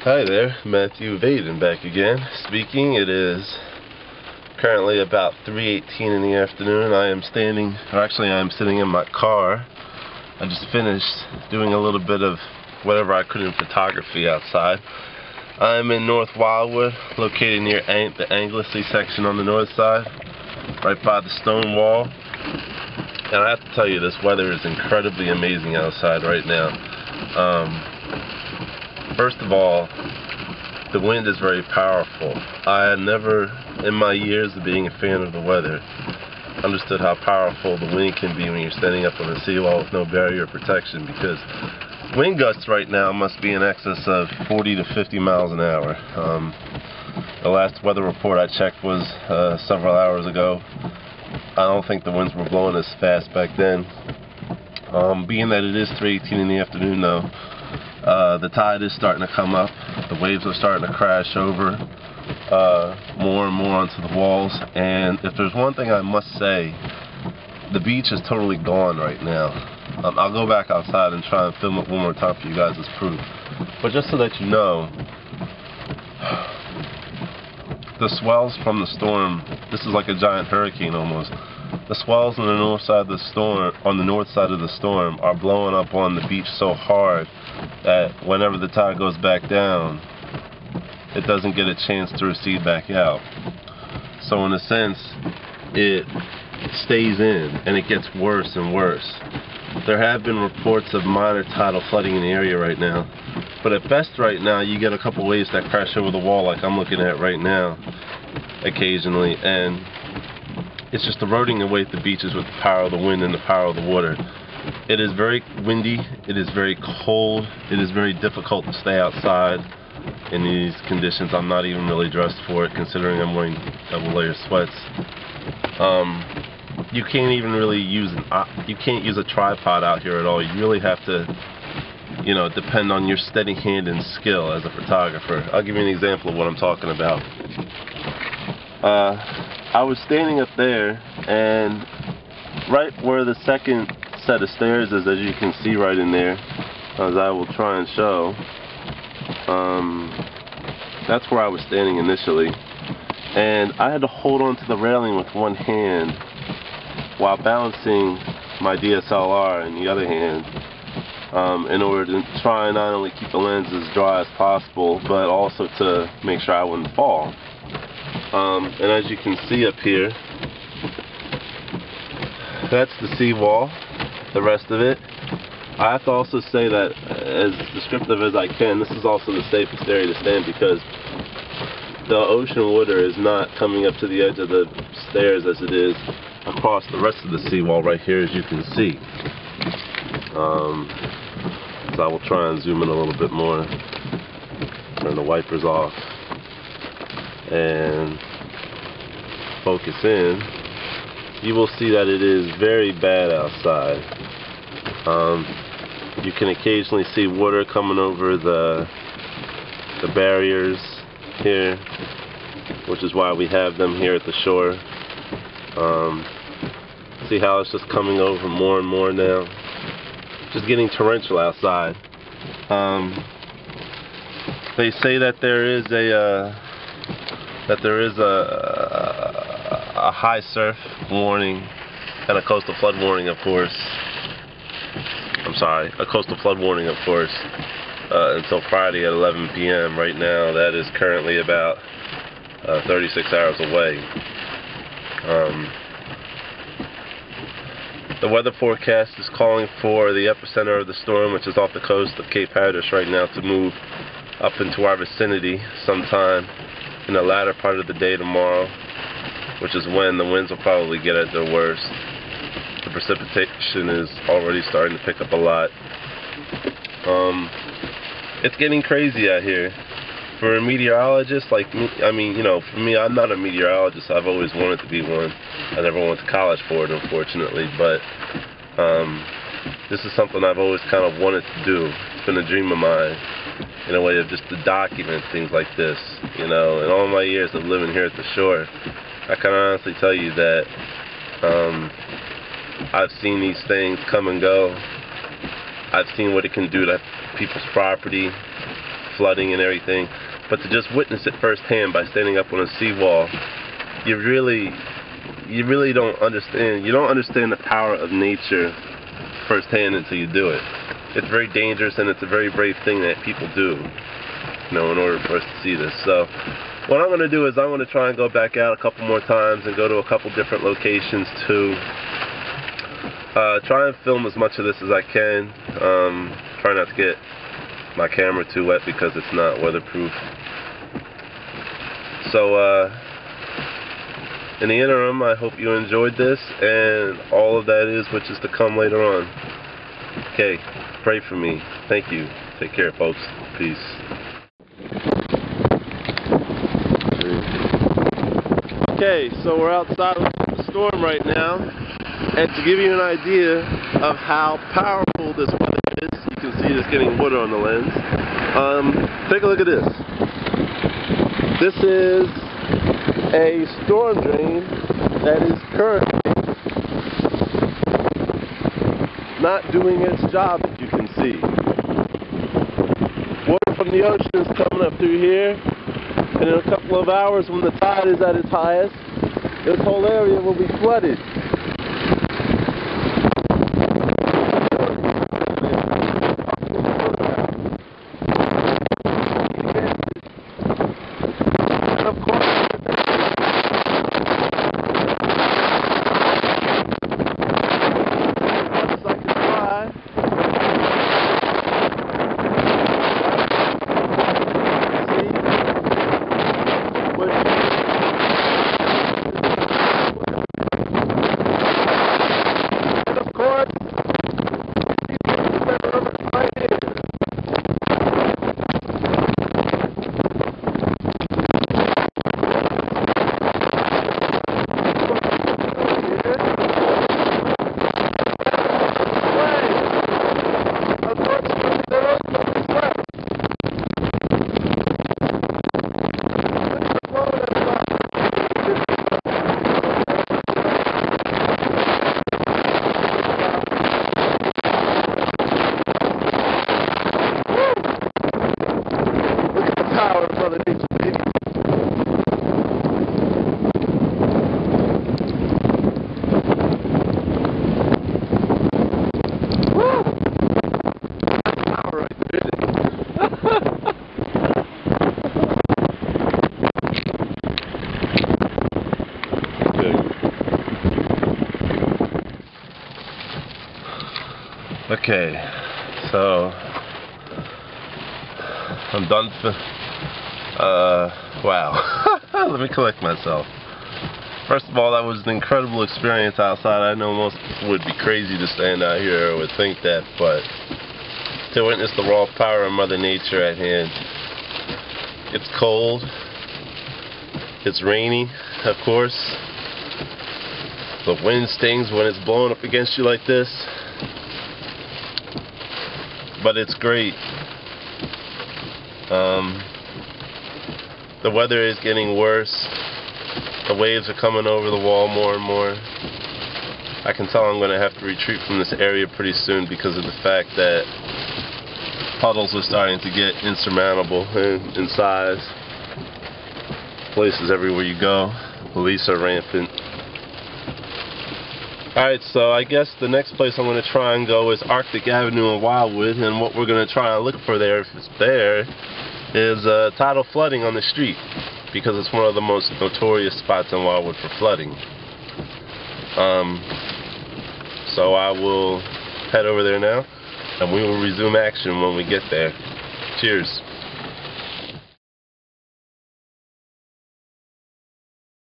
Hi there, Matthew Vaden back again. Speaking, it is currently about 3:18 in the afternoon. I am sitting in my car. I just finished doing a little bit of whatever I could in photography outside. I'm in North Wildwood, located near the Anglesey section on the north side, right by the stone wall. And I have to tell you, this weather is incredibly amazing outside right now. First of all, the wind is very powerful. I had never, in my years of being a fan of the weather, understood how powerful the wind can be when you're standing up on a seawall with no barrier protection, because wind gusts right now must be in excess of 40 to 50 miles an hour. The last weather report I checked was several hours ago. I don't think the winds were blowing as fast back then. Being that it is 3:18 in the afternoon though, the tide is starting to come up. The waves are starting to crash over more and more onto the walls. And if there's one thing I must say, the beach is totally gone right now. I'll go back outside and try and film it one more time for you guys as proof. But just so that you know, the swells from the storm, this is like a giant hurricane almost. The swells on the north side of the storm, are blowing up on the beach so hard that whenever the tide goes back down, it doesn't get a chance to recede back out. So in a sense, it stays in and it gets worse and worse. There have been reports of minor tidal flooding in the area right now, but at best right now you get a couple waves that crash over the wall like I'm looking at right now occasionally, and it's just eroding away at the beaches with the power of the wind and the power of the water. It is very windy, it is very cold, it is very difficult to stay outside in these conditions. I'm not even really dressed for it, considering I'm wearing double layer sweats. You can't even really use a tripod out here at all. You really have to, depend on your steady hand and skill as a photographer. I'll give you an example of what I'm talking about. I was standing up there, and right where the second set of stairs is, as you can see right in there, as I will try and show, that's where I was standing initially, and I had to hold on to the railing with one hand while balancing my DSLR in the other hand, in order to try and not only keep the lens as dry as possible, but also to make sure I wouldn't fall. And as you can see up here, that's the seawall, the rest of it. I have to also say that, as descriptive as I can, this is also the safest area to stand, because the ocean water is not coming up to the edge of the stairs as it is across the rest of the seawall right here, as you can see. So I will try and zoom in a little bit more, turn the wipers off, and focus in. You will see that it is very bad outside. You can occasionally see water coming over the barriers here, which is why we have them here at the shore. See how it's just coming over more and more now. Just getting torrential outside. They say that there is a high surf warning and a coastal flood warning, of course. A coastal flood warning, of course, until Friday at 11 p.m. Right now, that is currently about 36 hours away. The weather forecast is calling for the epicenter of the storm, which is off the coast of Cape Hatteras right now, to move up into our vicinity sometime in the latter part of the day tomorrow, which is when the winds will probably get at their worst. The precipitation is already starting to pick up a lot. It's getting crazy out here. For a meteorologist like me, for me, I'm not a meteorologist. I've always wanted to be one. I never went to college for it, unfortunately, but this is something I've always kind of wanted to do. It's been a dream of mine, in a way, of just to document things like this. In all my years of living here at the shore, I can honestly tell you that I've seen these things come and go. I've seen what it can do to people's property, flooding and everything, but to just witness it firsthand by standing up on a seawall, you really don't understand. You don't understand the power of nature firsthand until you do it. It's very dangerous, and it's a very brave thing that people do, in order for us to see this. So what I'm going to do is I'm going to try and go back out a couple more times and go to a couple different locations to try and film as much of this as I can. Try not to get my camera too wet because it's not weatherproof. So in the interim, I hope you enjoyed this and all of that is which is to come later on. Okay, pray for me. Thank you. Take care, folks. Peace. Okay, so we're outside of the storm right now, and to give you an idea of how powerful this weather is, you can see it's getting water on the lens. Take a look at this. This is a storm drain that is currently not doing its job, as you can see. Water from the ocean is coming up through here, and in a couple of hours when the tide is at its highest, this whole area will be flooded. And of course, okay, so I'm done. Wow. Let me collect myself. First of all, that was an incredible experience outside. I know most people would be crazy to stand out here or would think that, but to witness the raw power of Mother Nature at hand. It's cold. It's rainy, of course. The wind stings when it's blowing up against you like this. But it's great. The weather is getting worse. The waves are coming over the wall more and more. I can tell I'm going to have to retreat from this area pretty soon because of the fact that puddles are starting to get insurmountable in size. Places everywhere you go. Police are rampant. Alright, so I guess the next place I'm going to try and go is Arctic Avenue in Wildwood, and what we're going to try and look for there, if it's there, is tidal flooding on the street, because it's one of the most notorious spots in Wildwood for flooding. So I will head over there now, and we will resume action when we get there. Cheers.